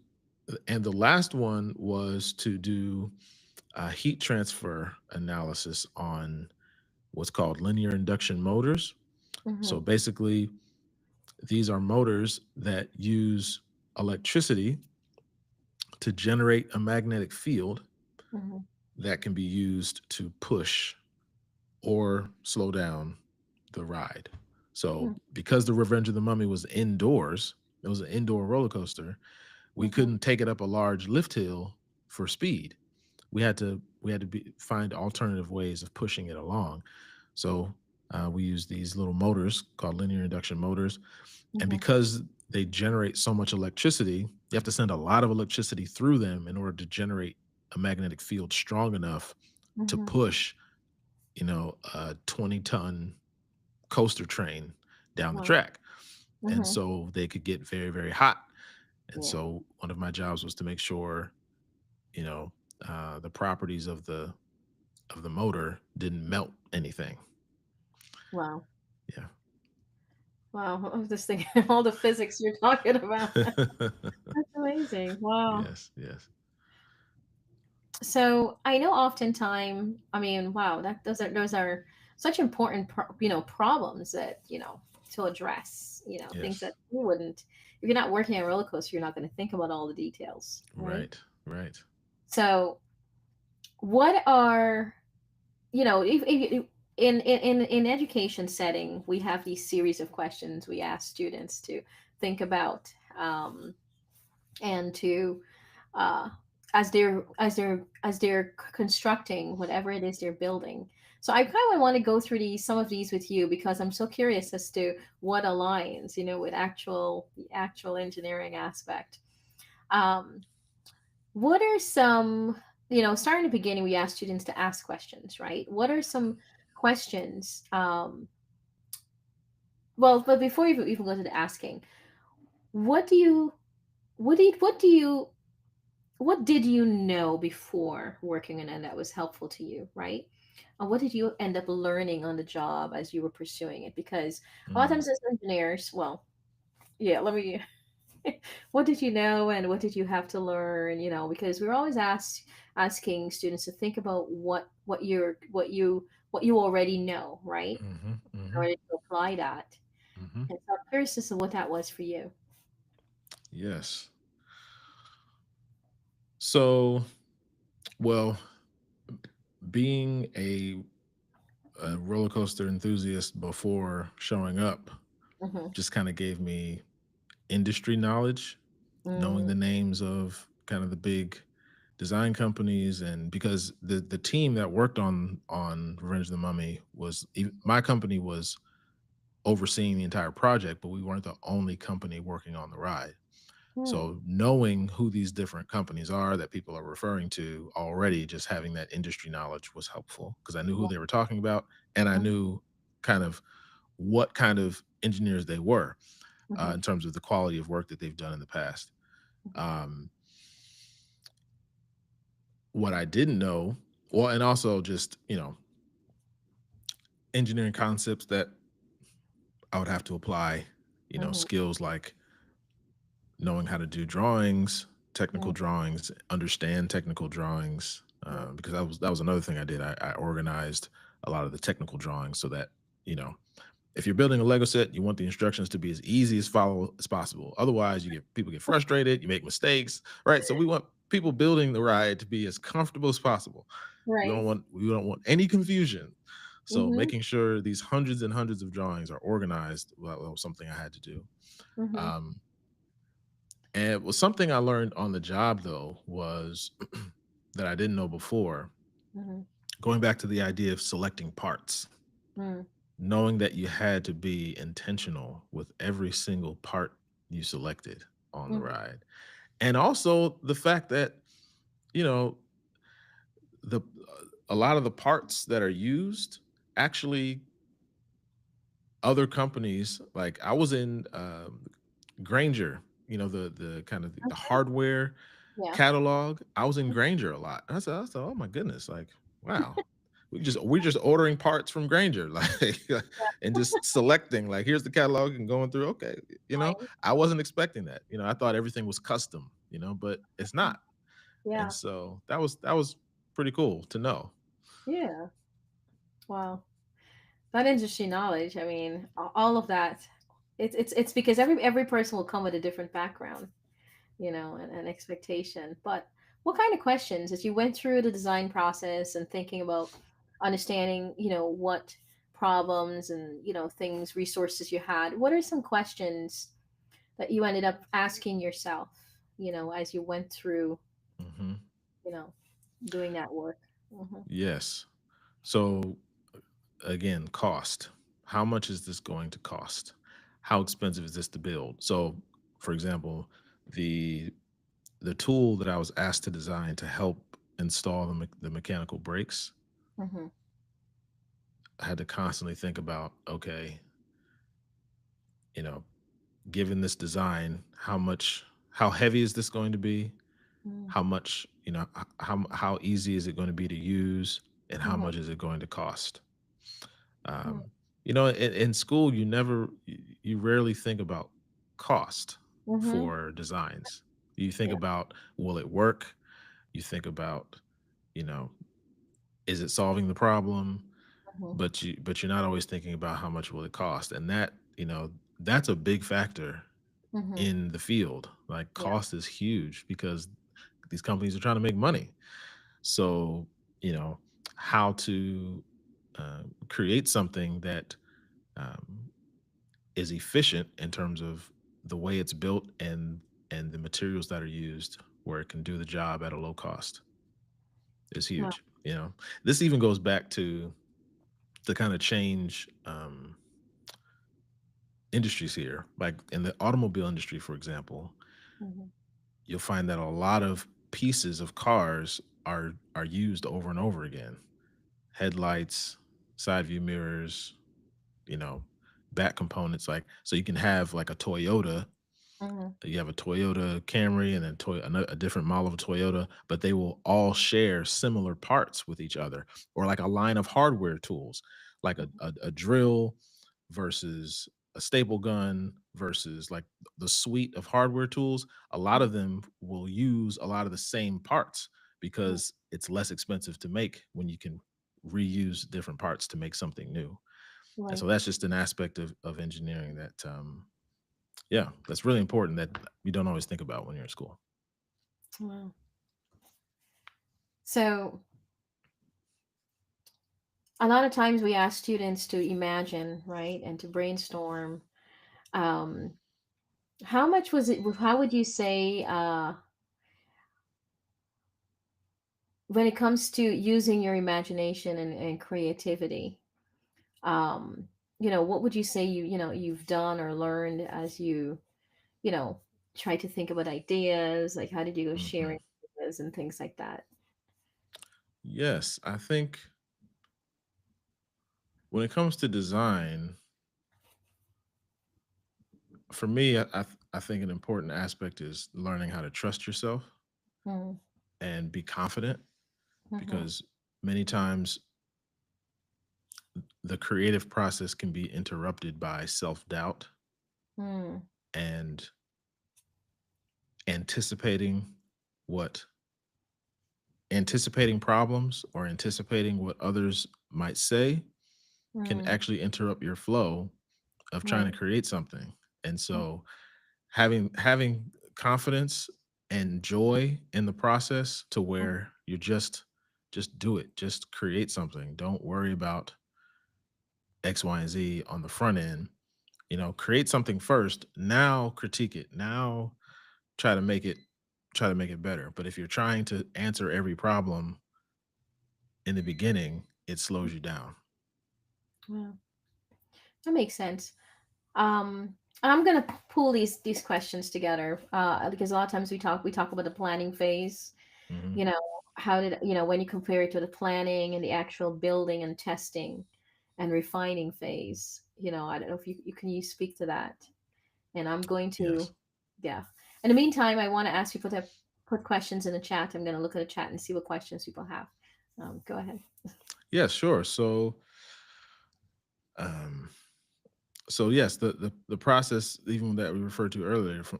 Speaker 2: the last one was to do a heat transfer analysis on what's called linear induction motors. So
Speaker 1: Mhm.
Speaker 2: basically, these are motors that use electricity to generate a magnetic field
Speaker 1: Mhm.
Speaker 2: that can be used to push or slow down the ride. So,
Speaker 1: Mm.
Speaker 2: because the Revenge of the Mummy was indoors, it was an indoor roller coaster. We
Speaker 1: Mhm.
Speaker 2: couldn't take it up a large lift hill for speed. We had to find alternative ways of pushing it along. So we use these little motors called linear induction motors, and
Speaker 1: Mhm.
Speaker 2: because they generate so much electricity, you have to send a lot of electricity through them in order to generate a magnetic field strong enough to
Speaker 1: Mhm.
Speaker 2: push, a 20-ton coaster train down the
Speaker 1: Wow.
Speaker 2: track. And
Speaker 1: Mhm.
Speaker 2: so they could get very, very hot. And
Speaker 1: Yeah.
Speaker 2: so one of my jobs was to make sure, you know, the properties of the motor didn't melt anything.
Speaker 1: Wow.
Speaker 2: Yeah.
Speaker 1: Wow, I'm just thinking all the physics you're talking about. That's amazing. Wow.
Speaker 2: Yes, yes,
Speaker 1: So I know oftentimes, I mean, wow, that those are such important, problems that to address. Things
Speaker 2: yes.
Speaker 1: that you wouldn't, if you're not working on a roller coaster, you're not going to think about all the details, right?
Speaker 2: Right, right.
Speaker 1: So, what are if in education setting, we have these series of questions we ask students to think about, and to uh, as they're constructing whatever it is they're building. So I kind of want to go through these some of these with you because I'm so curious as to what aligns, with the actual engineering aspect. Um, what are some, starting at the beginning, we ask students to ask questions, right? What are some questions? Well, but before you even go to the asking, what do you, what do you, what did you know before working in it that was helpful to you, right? And what did you end up learning on the job as you were pursuing it? Because a lot of
Speaker 2: Mm,
Speaker 1: times as engineers, well, yeah, let me what did you know and what did you have to learn, because we're always asking students to think about what you already know, right?
Speaker 2: mm-hmm,
Speaker 1: In
Speaker 2: mm-hmm,
Speaker 1: order to apply that.
Speaker 2: mm-hmm.
Speaker 1: And so I'm curious as to what that was for you.
Speaker 2: Yes. So, well, being a roller coaster enthusiast before showing up
Speaker 1: Mm-hmm.
Speaker 2: just kind of gave me industry knowledge, knowing
Speaker 1: Mm-hmm.
Speaker 2: the names of kind of the big design companies, and because the team that worked on Revenge of the Mummy my company was overseeing the entire project, but we weren't the only company working on the ride. So knowing who these different companies are that people are referring to already, just having that industry knowledge was helpful because I knew who they were talking about and I knew kind of what kind of engineers they were
Speaker 1: Mm-hmm.
Speaker 2: in terms of the quality of work that they've done in the past. Um, what I didn't know, well, and also just, engineering concepts that I would have to apply,
Speaker 1: Mm-hmm.
Speaker 2: skills like knowing how to do drawings, technical
Speaker 1: Mm-hmm.
Speaker 2: drawings, understand technical drawings, because that was another thing I did. I organized a lot of the technical drawings so that you know if you're building a Lego set, you want the instructions to be as easy as follow as possible. Otherwise, people get frustrated, you make mistakes, right? So we want people building the ride to be as comfortable as possible.
Speaker 1: Right.
Speaker 2: We don't want any confusion. So
Speaker 1: Mm-hmm.
Speaker 2: making sure these hundreds and hundreds of drawings are organized, was something I had to do.
Speaker 1: Mm-hmm.
Speaker 2: Um, and it was something I learned on the job though was that I didn't know before.
Speaker 1: Mm-hmm.
Speaker 2: Going back to the idea of selecting parts,
Speaker 1: Mm-hmm.
Speaker 2: knowing that you had to be intentional with every single part you selected on the
Speaker 1: Mm-hmm.
Speaker 2: ride. And also the fact that, you know, the a lot of the parts that are used actually other companies, like I was in Granger, the kind of the hardware
Speaker 1: Yeah.
Speaker 2: catalog. I was in Granger a lot. I said, oh my goodness, like wow, we're just ordering parts from Granger, like and just selecting, like here's the catalog and going through. Okay,
Speaker 1: Right.
Speaker 2: I wasn't expecting that. I thought everything was custom, but it's not. And
Speaker 1: Yeah.
Speaker 2: so that was pretty cool to know.
Speaker 1: Yeah. Wow. That interesting knowledge. I mean, all of that. It's because every person will come with a different background, and expectation. But what kind of questions, as you went through the design process and thinking about understanding, what problems and things, resources you had, what are some questions that you ended up asking yourself, as you went through,
Speaker 2: Hmm.
Speaker 1: you know, doing that work? Hmm.
Speaker 2: Yes. So again, cost. How much is this going to cost? How expensive is this to build? So, for example, the the tool that I was asked to design to help install the mechanical brakes,
Speaker 1: Hmm.
Speaker 2: I had to constantly think about, okay, you know, given this design, how heavy is this going to be? How much, how easy is it going to be to use, and how
Speaker 1: Hmm.
Speaker 2: much is it going to cost? Um, in school, you rarely think about cost
Speaker 1: Mm-hmm.
Speaker 2: for designs. You think
Speaker 1: Yeah.
Speaker 2: about, will it work? You think about, you know, is it solving the problem?
Speaker 1: Mm-hmm.
Speaker 2: But you're not always thinking about how much will it cost, and that's a big factor
Speaker 1: Mm-hmm.
Speaker 2: in the field. Like,
Speaker 1: Yeah.
Speaker 2: cost is huge because these companies are trying to make money. So, you know, how to create something that um, is efficient in terms of the way it's built and the materials that are used, where it can do the job at a low cost, is
Speaker 1: Well,
Speaker 2: huge. This even goes back to the kind of change industries here. Like in the automobile industry, for example,
Speaker 1: mm-hmm.
Speaker 2: you'll find that a lot of pieces of cars are used over and over again. Headlights, side view mirrors, you know, back components. Like, so you can have like a Toyota.
Speaker 1: Mm-hmm.
Speaker 2: You have a Toyota Camry and then a different model of Toyota, but they will all share similar parts with each other, or like a line of hardware tools, like a drill versus a staple gun versus like the suite of hardware tools. A lot of them will use a lot of the same parts because it's less expensive to make when you can reuse different parts to make something new. And so
Speaker 1: Right.
Speaker 2: that's just an aspect of engineering that yeah, that's really important that you don't always think about when you're in school.
Speaker 1: Wow. So a lot of times we ask students to imagine, right, and to brainstorm. Um, how much was it? How would you say, when it comes to using your imagination and creativity? Um, what would you say you've done or learned as you know, try to think about ideas? Like, how did you go
Speaker 2: Mhm.
Speaker 1: sharing ideas and things like that?
Speaker 2: Yes, I think when it comes to design, for me, I think an important aspect is learning how to trust yourself
Speaker 1: Mm,
Speaker 2: and be confident,
Speaker 1: mhm,
Speaker 2: because many times the creative process can be interrupted by self-doubt
Speaker 1: mm,
Speaker 2: and anticipating what anticipating problems or anticipating what others might say can
Speaker 1: mm,
Speaker 2: actually interrupt your flow of trying to
Speaker 1: right.
Speaker 2: create something. And
Speaker 1: Mm,
Speaker 2: so having confidence and joy in the process to
Speaker 1: mm,
Speaker 2: where you just do it, just create something. Don't worry about X, Y, and Z on the front end. Create something first, now critique it. Now try to make it better. But if you're trying to answer every problem in the beginning, it slows you down.
Speaker 1: wow. That makes sense. I'm gonna pull these questions together, because a lot of times we talk about the planning phase.
Speaker 2: Mhm.
Speaker 1: You know, how did when you compare it to the planning and the actual building and testing and refining phase? I don't know if you speak to that. And I'm going
Speaker 2: Yes.
Speaker 1: to, yeah. In the meantime, I want to ask people to put questions in the chat. I'm going to look at the chat and see what questions people have. Go ahead.
Speaker 2: Yeah, sure. Um, so yes, the process even that we referred to earlier, from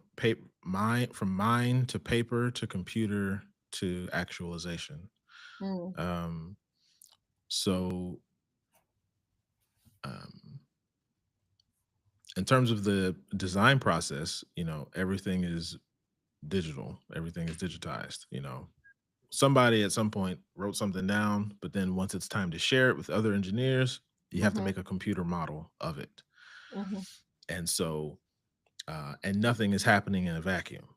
Speaker 2: mind to paper to computer to actualization.
Speaker 1: Mm,
Speaker 2: Um, so um, in terms of the design process, everything is digital. Everything is digitized. Somebody at some point wrote something down, but then once it's time to share it with other engineers, you have to
Speaker 1: mm-hmm,
Speaker 2: make a computer model of it.
Speaker 1: mm-hmm,
Speaker 2: And so, and nothing is happening in a vacuum.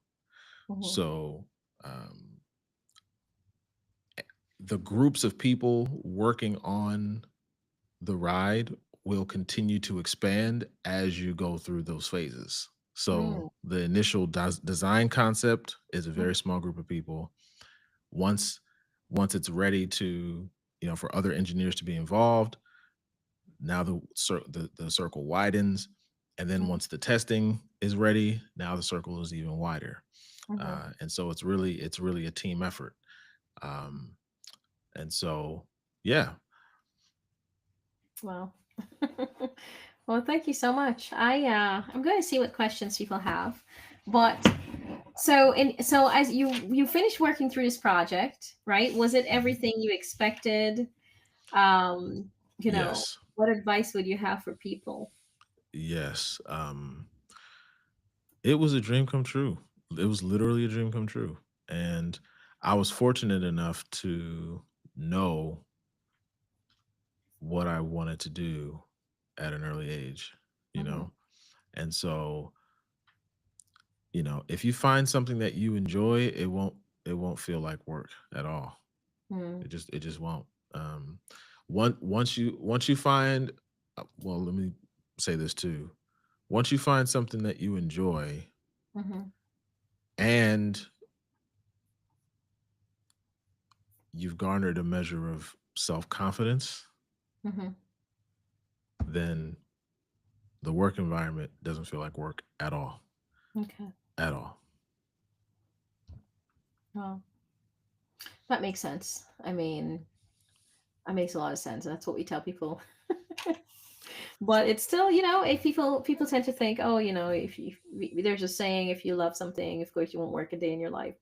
Speaker 1: mm-hmm,
Speaker 2: So, um, the groups of people working on the ride will continue to expand as you go through those phases. So,
Speaker 1: mm,
Speaker 2: the initial design concept is a very small group of people. Once once it's ready to, for other engineers to be involved, now the circle widens, and then once the testing is ready, now the circle is even wider.
Speaker 1: mm-hmm.
Speaker 2: And so it's really a team effort. Um, and so, yeah.
Speaker 1: Wow. Well, thank you so much. I'm going to see what questions people have. But so as you finished working through this project, right? Was it
Speaker 2: Mhm.
Speaker 1: everything you expected? Um,
Speaker 2: Yes.
Speaker 1: what advice would you have for people?
Speaker 2: Yes. It was a dream come true. It was literally a dream come true. And I was fortunate enough to know what I wanted to do at an early age, you
Speaker 1: Mm-hmm.
Speaker 2: know? And so, if you find something that you enjoy, it won't feel like work at all. It just won't. Um once you find well, let me say this too. Once you find something that you enjoy
Speaker 1: Mm-hmm.
Speaker 2: and you've garnered a measure of self-confidence,
Speaker 1: Mm-hmm.
Speaker 2: then the work environment doesn't feel like work at all.
Speaker 1: Okay.
Speaker 2: At all.
Speaker 1: Well, that makes sense. I mean, that makes a lot of sense. That's what we tell people. But it's still, if people tend to think, oh, if you they're just saying if you love something, of course you won't work a day in your life.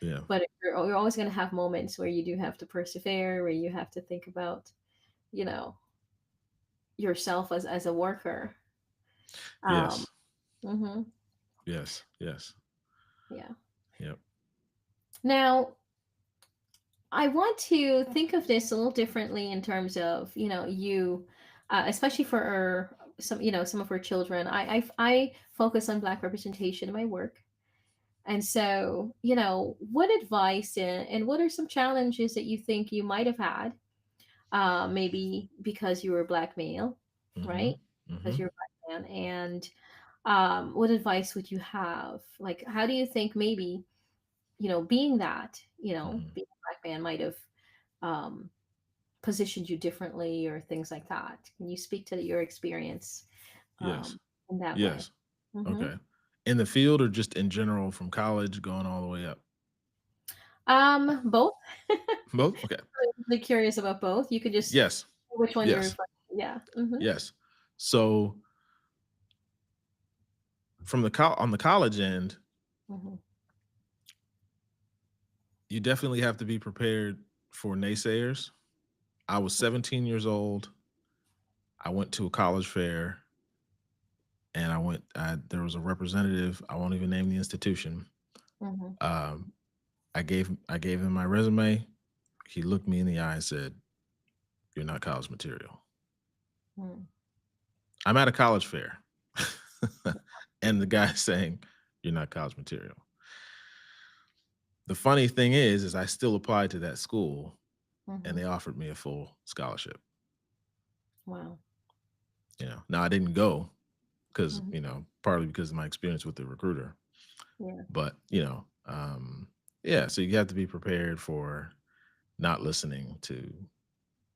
Speaker 2: Yeah.
Speaker 1: But you're always going to have moments where you do have to persevere, where you have to think about, you know, yourself as a worker. Um,
Speaker 2: Yes.
Speaker 1: hmm
Speaker 2: Yes. Yes.
Speaker 1: yeah.
Speaker 2: Yep.
Speaker 1: Now, I want to think of this a little differently in terms of, especially for some of our children. I focus on Black representation in my work. And so, what advice and what are some challenges that you think you might have had, maybe because you were a Black male, right?
Speaker 2: Mhm.
Speaker 1: Because
Speaker 2: Mhm.
Speaker 1: you're a Black man. And what advice would you have? Like, how do you think maybe, being that,
Speaker 2: Mhm.
Speaker 1: being a Black man might have um, positioned you differently or things like that? Can you speak to your experience
Speaker 2: Yes.
Speaker 1: in that way?
Speaker 2: Yes.
Speaker 1: Mm-hmm.
Speaker 2: Okay. In the field or just in general from college going all the way up?
Speaker 1: Both.
Speaker 2: Both? Okay.
Speaker 1: Really curious about both. You could just
Speaker 2: Yes.
Speaker 1: which one you're
Speaker 2: Yes.
Speaker 1: referring to. Yeah. Mm-hmm.
Speaker 2: Yes. So from on the college end,
Speaker 1: Mm-hmm.
Speaker 2: you definitely have to be prepared for naysayers. I was 17 years old. I went to a college fair and there was a representative. I won't even name the institution.
Speaker 1: Mm-hmm.
Speaker 2: Um, I gave him my resume. He looked me in the eye and said, "You're not college material."
Speaker 1: Mm-hmm.
Speaker 2: I'm at a college fair, and the guy's saying, "You're not college material." The funny thing is I still applied to that school, and
Speaker 1: Mm-hmm.
Speaker 2: they offered me a full scholarship.
Speaker 1: Wow.
Speaker 2: Now I didn't go because
Speaker 1: Mm-hmm.
Speaker 2: partly because of my experience with the recruiter,
Speaker 1: Yeah.
Speaker 2: but yeah. So you have to be prepared for not listening to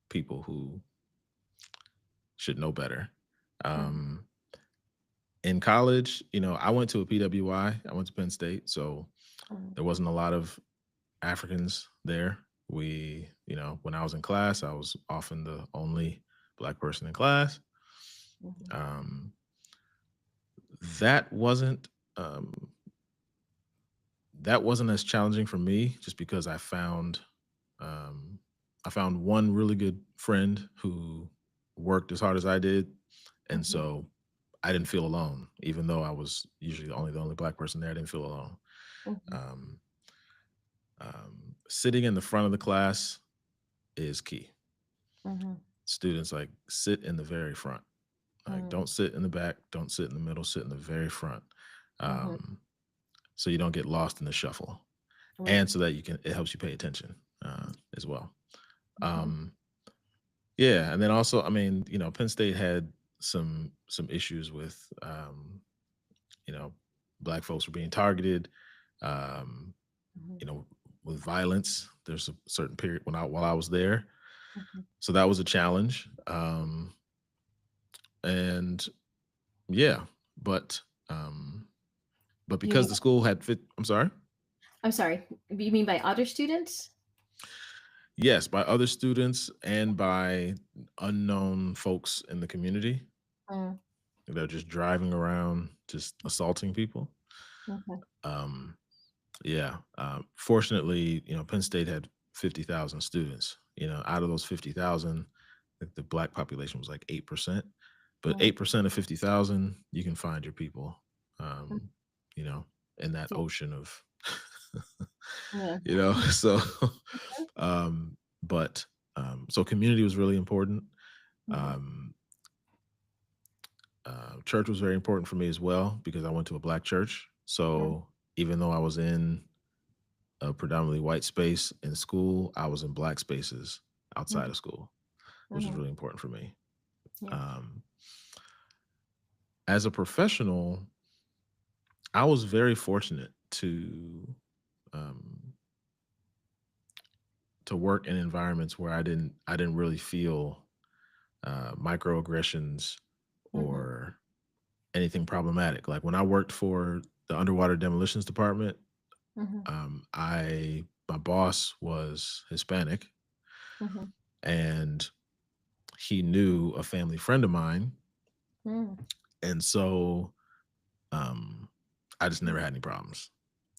Speaker 2: people who should know better.
Speaker 1: Mm-hmm.
Speaker 2: Um, in college, I went to a PWI. I went to Penn State, so there wasn't a lot of Africans there. When I was in class, I was often the only Black person in class.
Speaker 1: Mm-hmm.
Speaker 2: Um, that wasn't um, that wasn't as challenging for me, just because um, I found one really good friend who worked as hard as I did, and
Speaker 1: Mm-hmm.
Speaker 2: so I didn't feel alone, even though I was usually the only Black person there. I didn't feel alone.
Speaker 1: Mm-hmm.
Speaker 2: Um, Sitting in the front of the class is key.
Speaker 1: Mm-hmm.
Speaker 2: Students, like, sit in the very front. Like, don't sit in the back, don't sit in the middle, sit in the very front.
Speaker 1: Mm-hmm.
Speaker 2: Um, so you don't get lost in the shuffle, and
Speaker 1: Right.
Speaker 2: so that it helps you pay attention as well.
Speaker 1: Mm-hmm.
Speaker 2: Um, yeah, and then also, I mean, Penn State had some issues with you know, Black folks were being targeted, um,
Speaker 1: Mm-hmm.
Speaker 2: you know, with violence. There's a certain period while I was there,
Speaker 1: Mm-hmm.
Speaker 2: so that was a challenge. And yeah, but um, but
Speaker 1: You mean?
Speaker 2: because the school had fit. I'm sorry.
Speaker 1: I'm sorry. You mean by other students?
Speaker 2: Yes, by other students and by unknown folks in the community
Speaker 1: Mm,
Speaker 2: that are just driving around, just assaulting people.
Speaker 1: okay.
Speaker 2: Um, yeah. Fortunately, Penn State had 50,000 students. Out of those 50,000, the black population was like 8%. But
Speaker 1: Mm,
Speaker 2: 8% of 50,000, you can find your people,
Speaker 1: mm,
Speaker 2: um, you know, in that
Speaker 1: yeah.
Speaker 2: ocean of,
Speaker 1: Yeah.
Speaker 2: so, um, but, so community was really important.
Speaker 1: Mhm,
Speaker 2: Um, Church was very important for me as well because I went to a black church.
Speaker 1: mm,
Speaker 2: So even though I was in a predominantly white space in school, I was in black spaces outside
Speaker 1: mhm,
Speaker 2: of school, which is
Speaker 1: mhm,
Speaker 2: really important for me.
Speaker 1: yeah.
Speaker 2: Um, as a professional, I was very fortunate um, to work in environments where I didn't really feel microaggressions
Speaker 1: Mhm,
Speaker 2: or anything problematic. Like when I worked for the underwater demolitions department,
Speaker 1: mhm,
Speaker 2: I my boss was Hispanic,
Speaker 1: mhm,
Speaker 2: and he knew a family friend of mine,
Speaker 1: mm,
Speaker 2: and so um, I just never
Speaker 1: mm,
Speaker 2: had any problems.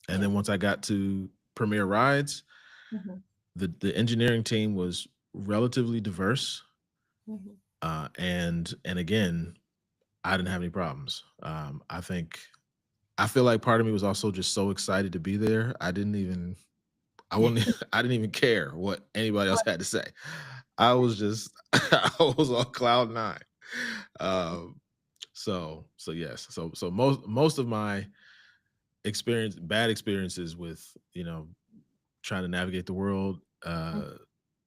Speaker 2: And
Speaker 1: yeah.
Speaker 2: then once I got to Premier Rides,
Speaker 1: Mhm,
Speaker 2: the engineering team was relatively diverse,
Speaker 1: mhm,
Speaker 2: and again, I didn't have any problems. I feel like part of me was also just so excited to be there. I wouldn't I didn't even care what anybody else had to say. I was just I was on cloud nine. Um, so yes. So most of my bad experiences with, trying to navigate the world
Speaker 1: mm,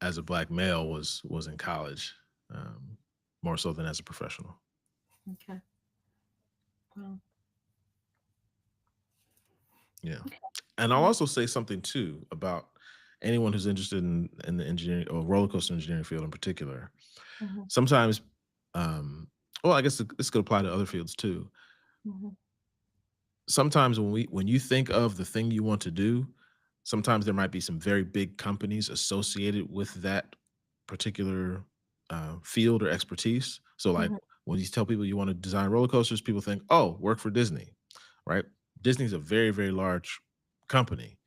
Speaker 2: as a black male was in college. Um, More so than as a professional.
Speaker 1: okay. Well,
Speaker 2: Yeah.
Speaker 1: okay.
Speaker 2: And I'll
Speaker 1: Well,
Speaker 2: also say something too about anyone who's interested in the engineering or roller coaster engineering field in particular.
Speaker 1: mhm,
Speaker 2: Sometimes, well, I guess this could apply to other fields too.
Speaker 1: mhm,
Speaker 2: Sometimes when you think of the thing you want to do, sometimes there might be some very big companies associated with that particular field or expertise. So, like
Speaker 1: mhm,
Speaker 2: when you tell people you want to design roller coasters, people think, "Oh, work for Disney," right? Disney's a very very large company.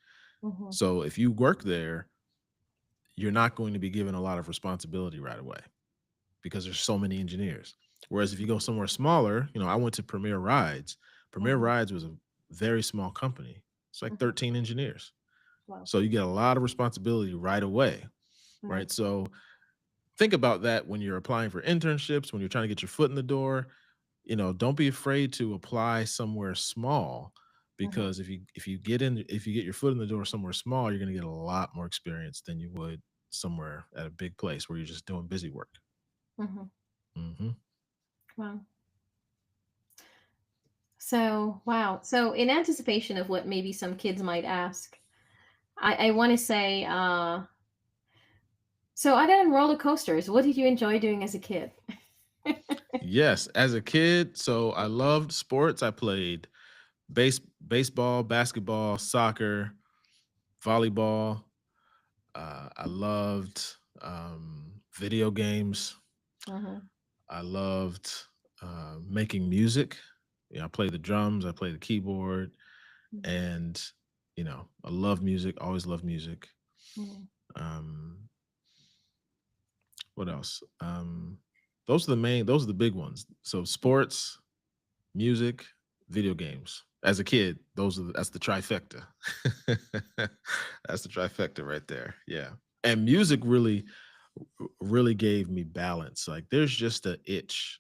Speaker 1: mhm,
Speaker 2: So if you work there, you're not going to be given a lot of responsibility right away because there's so many engineers. Whereas if you go somewhere smaller, I went to Premier Rides. Premier
Speaker 1: mhm,
Speaker 2: Rides was a very small company. It's like
Speaker 1: mhm.
Speaker 2: 13 engineers.
Speaker 1: Wow.
Speaker 2: So you get a lot of responsibility right away,
Speaker 1: Right.
Speaker 2: right? So think about that when you're applying for internships, when you're trying to get your foot in the door. Don't be afraid to apply somewhere small
Speaker 1: Mhm,
Speaker 2: because if you get your foot in the door somewhere small, you're going to get a lot more experience than you would somewhere at a big place where you're just doing busy work.
Speaker 1: mhm.
Speaker 2: Hmm.
Speaker 1: Wow. So, wow. So, in anticipation of what maybe some kids might ask, I want to say, so other than roller coasters, what did you enjoy doing as a kid?
Speaker 2: Yes, as a kid, so I loved sports. I played baseball, basketball, soccer, volleyball. I loved video games.
Speaker 1: Mhm,
Speaker 2: I loved making music. I play the drums, I play the keyboard,
Speaker 1: mhm,
Speaker 2: and I love music. Always love music.
Speaker 1: mhm,
Speaker 2: Um, what else? Those are the main. Those are the big ones. So sports, music, video games. As a kid, that's the trifecta. That's the trifecta right there. Yeah. And music really gave me balance. Like there's just a itch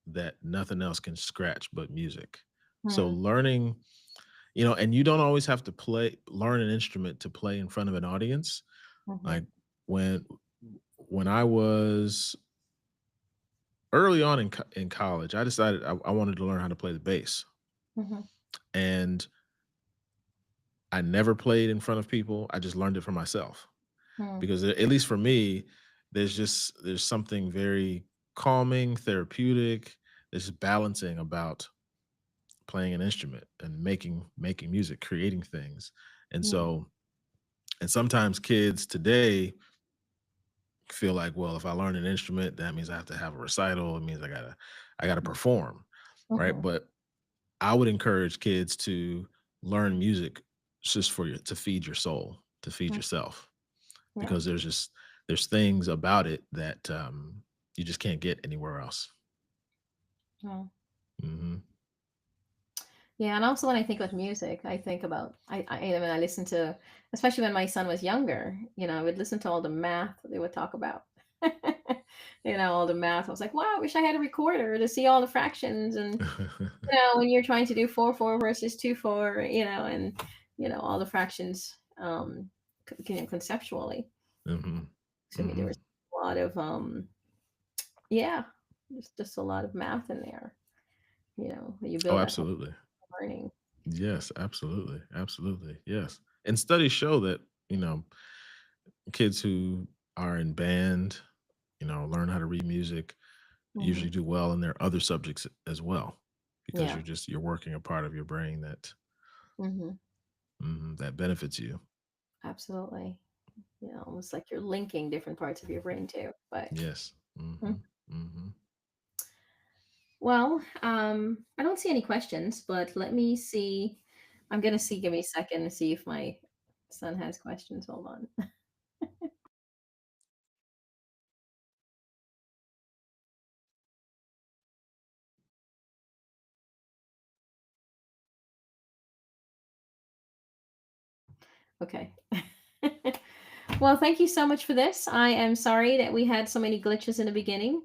Speaker 2: that nothing else can scratch but music. So
Speaker 1: mhm,
Speaker 2: learning, and you don't always have to learn an instrument to play in front of an audience.
Speaker 1: mhm,
Speaker 2: Like when when I was early on in college, I decided I wanted to learn how to play the bass.
Speaker 1: mhm,
Speaker 2: And I never played in front of people. I just learned it for myself
Speaker 1: mhm,
Speaker 2: because at least for me, there's something very calming, therapeutic, there's balancing about playing an instrument and making music, creating things. And
Speaker 1: mhm,
Speaker 2: so and sometimes kids today, feel like, well, if I learn an instrument, that means I have to have a recital. It means I gotta perform, right?
Speaker 1: Mhm.
Speaker 2: But I would encourage kids to learn music just to feed your soul, to feed
Speaker 1: Mm,
Speaker 2: yourself,
Speaker 1: yeah.
Speaker 2: because there's things about it that you just can't get anywhere else.
Speaker 1: Mm.
Speaker 2: Hmm.
Speaker 1: Yeah, and also when I think of music, I think about when I listen to, especially when my son was younger, I would listen to all the math they would talk about. All the math. I was like, wow, I wish I had a recorder to see all the fractions, and when you're trying to do 4 4 versus 2 4, and all the fractions, conceptually.
Speaker 2: Hmm.
Speaker 1: To me, there
Speaker 2: Hmm.
Speaker 1: was a lot of yeah, there's just a lot of math in there. You
Speaker 2: Oh,
Speaker 1: build that whole
Speaker 2: absolutely.
Speaker 1: learning.
Speaker 2: Yes, absolutely. Absolutely. Yes. And studies show that, you know, kids who are in band, learn how to read music,
Speaker 1: Hmm.
Speaker 2: usually do well in their other subjects as well, because
Speaker 1: Yeah.
Speaker 2: you're working a part of your brain
Speaker 1: Hmm.
Speaker 2: that benefits you.
Speaker 1: Absolutely. Almost like you're linking different parts of your brain too. But
Speaker 2: Yes.
Speaker 1: mm.
Speaker 2: Hmm. Hmm.
Speaker 1: Well, I don't see any questions, but let me see. I'm gonna see. Give me a second to see if my son has questions. Hold on. Okay. Well, thank you so much for this. I am sorry that we had so many glitches in the beginning.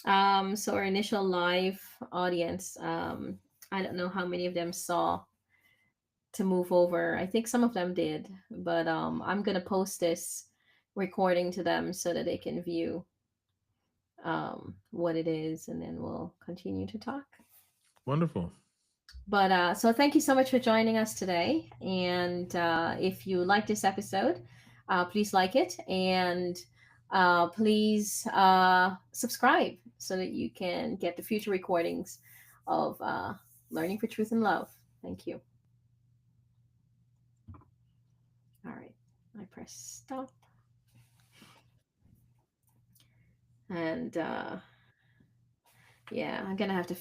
Speaker 1: So our initial live audience, I don't know how many of them saw to move over. I think some of them did, but I'm gonna post this recording to them so that they can view what it is, and then we'll continue to talk.
Speaker 2: Wonderful.
Speaker 1: But so thank you so much for joining us today. And if you like this episode, please like it, and please subscribe so that you can get the future recordings of Learning for Truth and Love. Thank you. All right. I press stop. And yeah, I'm going to have to